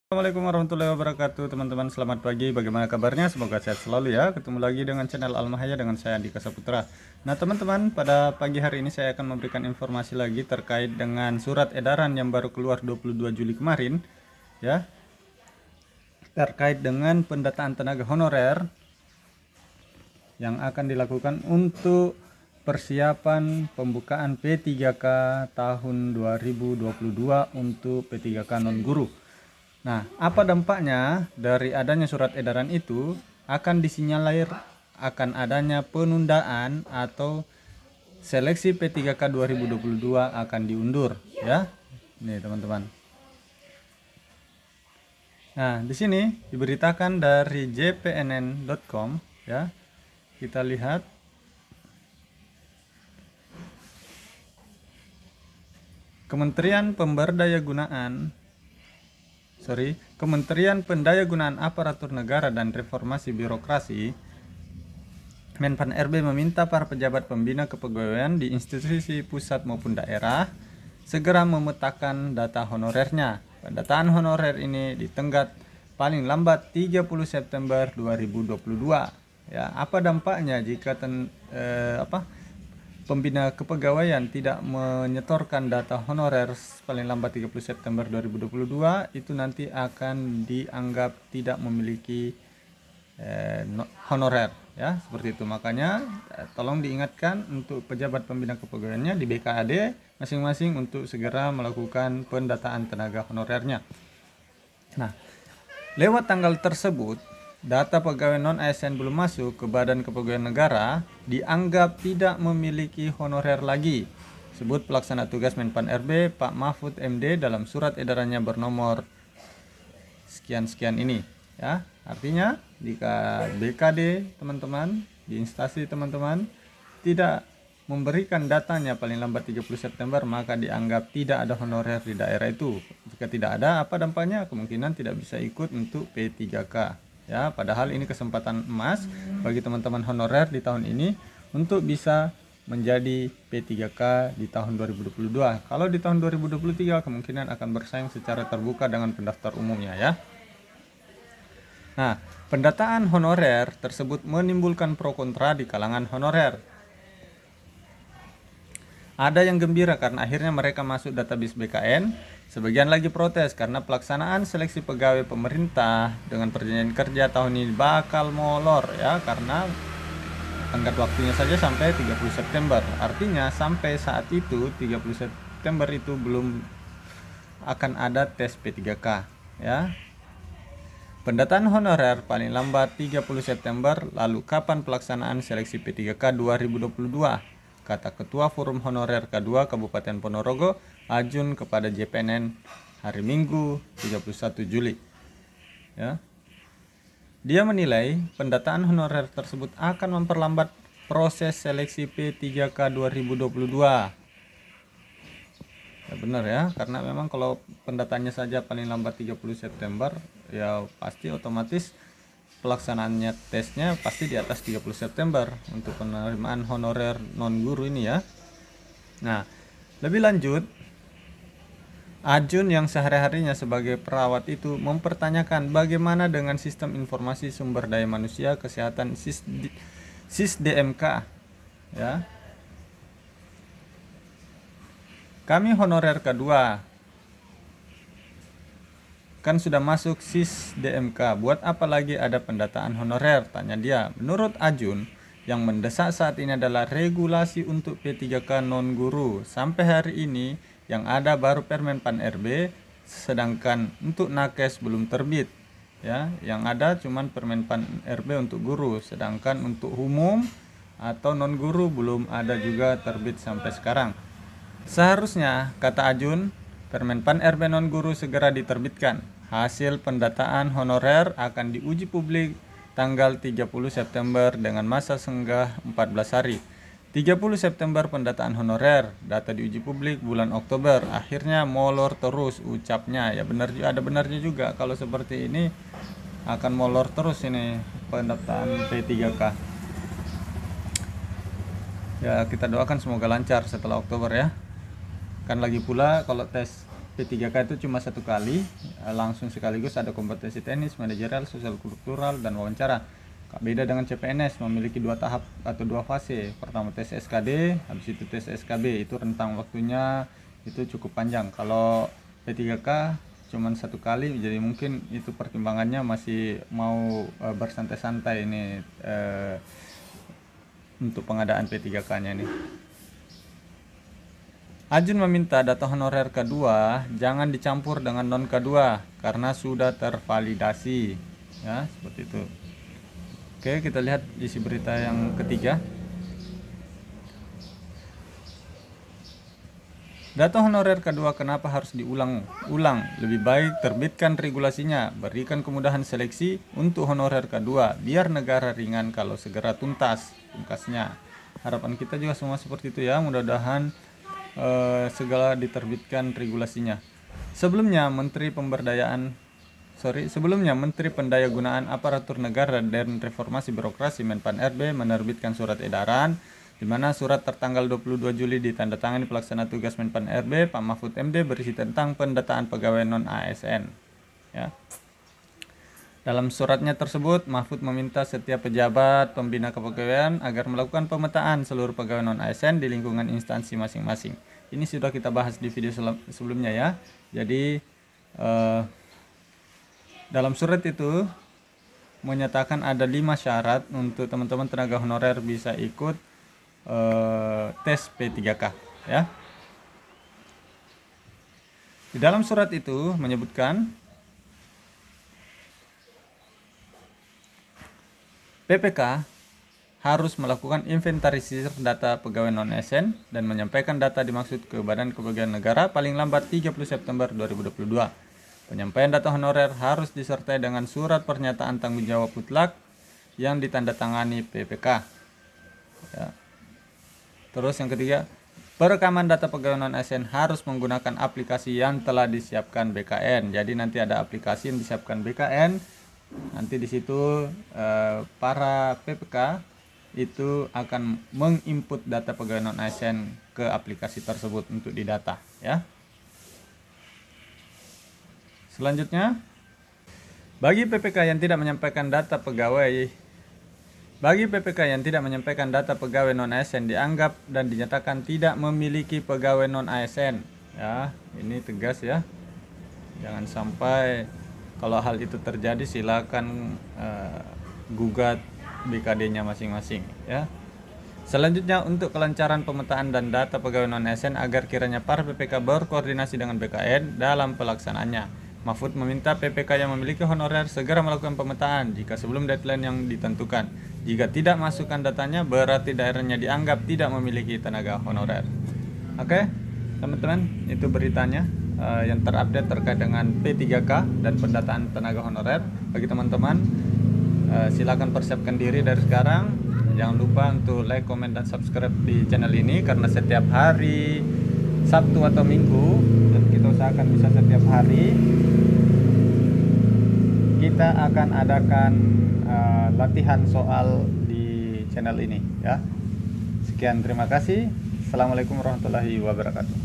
Assalamualaikum warahmatullahi wabarakatuh, teman-teman. Selamat pagi, bagaimana kabarnya? Semoga sehat selalu ya. Ketemu lagi dengan channel Almahaya dengan saya Andika Saputra. Nah teman-teman, pada pagi hari ini saya akan memberikan informasi lagi terkait dengan surat edaran yang baru keluar 22 Juli kemarin ya, terkait dengan pendataan tenaga honorer yang akan dilakukan untuk persiapan pembukaan P3K tahun 2022 untuk P3K non guru. Nah, apa dampaknya dari adanya surat edaran itu? Akan disinyalir akan adanya penundaan atau seleksi P3K 2022 akan diundur ya. Nih, teman-teman. Nah, di sini diberitakan dari jpnn.com ya. Kita lihat Kementerian Pendayagunaan Aparatur Negara dan Reformasi Birokrasi Menpan RB meminta para pejabat pembina kepegawaian di institusi pusat maupun daerah segera memetakan data honorernya. Pendataan honorer ini ditenggat paling lambat 30 September 2022. Ya, apa dampaknya jika pembina kepegawaian tidak menyetorkan data honorer paling lambat 30 September 2022, itu nanti akan dianggap tidak memiliki honorer ya, seperti itu. Makanya tolong diingatkan untuk pejabat pembina kepegawaiannya di BKAD masing-masing untuk segera melakukan pendataan tenaga honorernya. Nah, lewat tanggal tersebut data pegawai non-ASN belum masuk ke Badan Kepegawaian Negara dianggap tidak memiliki honorer lagi. Sebut pelaksana tugas Menpan RB Pak Mahfud MD dalam surat edarannya bernomor sekian-sekian ini ya. Artinya jika BKD teman-teman di instansi teman-teman tidak memberikan datanya paling lambat 30 September, maka dianggap tidak ada honorer di daerah itu. Jika tidak ada, apa dampaknya? Kemungkinan tidak bisa ikut untuk P3K. Ya, padahal ini kesempatan emas bagi teman-teman honorer di tahun ini untuk bisa menjadi P3K di tahun 2022. Kalau di tahun 2023 kemungkinan akan bersaing secara terbuka dengan pendaftar umumnya ya. Nah, pendataan honorer tersebut menimbulkan pro kontra di kalangan honorer. Ada yang gembira karena akhirnya mereka masuk database BKN. Sebagian lagi protes karena pelaksanaan seleksi pegawai pemerintah dengan perjanjian kerja tahun ini bakal molor ya, karena tenggat waktunya saja sampai 30 September. Artinya sampai saat itu 30 September itu belum akan ada tes P3K ya. Pendataan honorer paling lambat 30 September, lalu kapan pelaksanaan seleksi P3K 2022? Kata Ketua Forum Honorer K2 Kabupaten Ponorogo, Ajun, kepada JPNN hari Minggu 31 Juli. Ya. Dia menilai pendataan honorer tersebut akan memperlambat proses seleksi P3K 2022. Ya benar ya, karena memang kalau pendataannya saja paling lambat 30 September, ya pasti otomatis pelaksanaannya tesnya pasti di atas 30 September untuk penerimaan honorer non guru ini ya. Nah, lebih lanjut, Ajun yang sehari-harinya sebagai perawat itu mempertanyakan bagaimana dengan sistem informasi sumber daya manusia kesehatan SISDMK ya. Kami honorer kedua kan sudah masuk SISDMK, buat apa lagi ada pendataan honorer, tanya dia. Menurut Ajun, yang mendesak saat ini adalah regulasi untuk P3K non guru. Sampai hari ini yang ada baru Permen Pan RB, sedangkan untuk nakes belum terbit ya. Yang ada cuman Permen Pan RB untuk guru, sedangkan untuk umum atau non guru belum ada juga terbit sampai sekarang. Seharusnya, kata Ajun, Permen Pan RB non guru segera diterbitkan. Hasil pendataan honorer akan diuji publik tanggal 30 September dengan masa singgah 14 hari. 30 September pendataan honorer, data diuji publik bulan Oktober. Akhirnya molor terus ucapnya. Ya benar, ada benarnya juga kalau seperti ini akan molor terus ini pendataan P3K. Ya kita doakan semoga lancar setelah Oktober ya. Kan lagi pula kalau tes P3K itu cuma 1 kali, langsung sekaligus ada kompetensi teknis, manajerial, sosial kultural, dan wawancara. Beda dengan CPNS, memiliki 2 tahap atau 2 fase. Pertama tes SKD, habis itu tes SKB. Itu rentang waktunya itu cukup panjang. Kalau P3K cuma 1 kali, jadi mungkin itu pertimbangannya masih mau bersantai-santai ini untuk pengadaan P3K-nya ini. Ajun meminta data honorer K2 jangan dicampur dengan non K2 karena sudah tervalidasi, ya, seperti itu. Oke, kita lihat isi berita yang ketiga. Data honorer K2 kenapa harus diulang-ulang? Lebih baik terbitkan regulasinya, berikan kemudahan seleksi untuk honorer K2 biar negara ringan kalau segera tuntasnya. Harapan kita juga semua seperti itu ya, mudah-mudahan segala diterbitkan regulasinya. Sebelumnya Menteri Pendayagunaan Aparatur Negara dan Reformasi Birokrasi Menpan RB menerbitkan surat edaran di mana surat tertanggal 22 Juli ditandatangani pelaksana tugas Menpan RB Pak Mahfud MD berisi tentang pendataan pegawai non ASN, ya. Dalam suratnya tersebut, Mahfud meminta setiap pejabat pembina kepegawaian agar melakukan pemetaan seluruh pegawai non-ASN di lingkungan instansi masing-masing. Ini sudah kita bahas di video sebelumnya ya. Jadi dalam surat itu menyatakan ada 5 syarat untuk teman-teman tenaga honorer bisa ikut tes P3K, ya. Di dalam surat itu menyebutkan PPK harus melakukan inventarisir data pegawai non-ASN dan menyampaikan data dimaksud ke Badan Kepegawaian Negara paling lambat 30 September 2022. Penyampaian data honorer harus disertai dengan surat pernyataan tanggung jawab mutlak yang ditandatangani PPK. Ya. Terus yang ketiga, perekaman data pegawai non-ASN harus menggunakan aplikasi yang telah disiapkan BKN. Jadi nanti ada aplikasi yang disiapkan BKN. Nanti di situ para PPK itu akan menginput data pegawai non-ASN ke aplikasi tersebut untuk didata, ya. Selanjutnya, bagi PPK yang tidak menyampaikan data pegawai non-ASN dianggap dan dinyatakan tidak memiliki pegawai non-ASN, ya. Ini tegas ya. Jangan sampai kalau hal itu terjadi silakan gugat BKD-nya masing-masing, ya. Selanjutnya, untuk kelancaran pemetaan dan data pegawai non-ASN agar kiranya para PPK berkoordinasi dengan BKN dalam pelaksanaannya, Mahfud meminta PPK yang memiliki honorer segera melakukan pemetaan jika sebelum deadline yang ditentukan. Jika tidak masukkan datanya, berarti daerahnya dianggap tidak memiliki tenaga honorer. Oke, teman-teman, itu beritanya yang terupdate terkait dengan P3K dan pendataan tenaga honorer. Bagi teman-teman, silakan persiapkan diri dari sekarang. Jangan lupa untuk like, komen, dan subscribe di channel ini karena setiap hari Sabtu atau Minggu, dan kita usahakan bisa setiap hari, kita akan adakan latihan soal di channel ini, ya. Sekian, terima kasih. Assalamualaikum warahmatullahi wabarakatuh.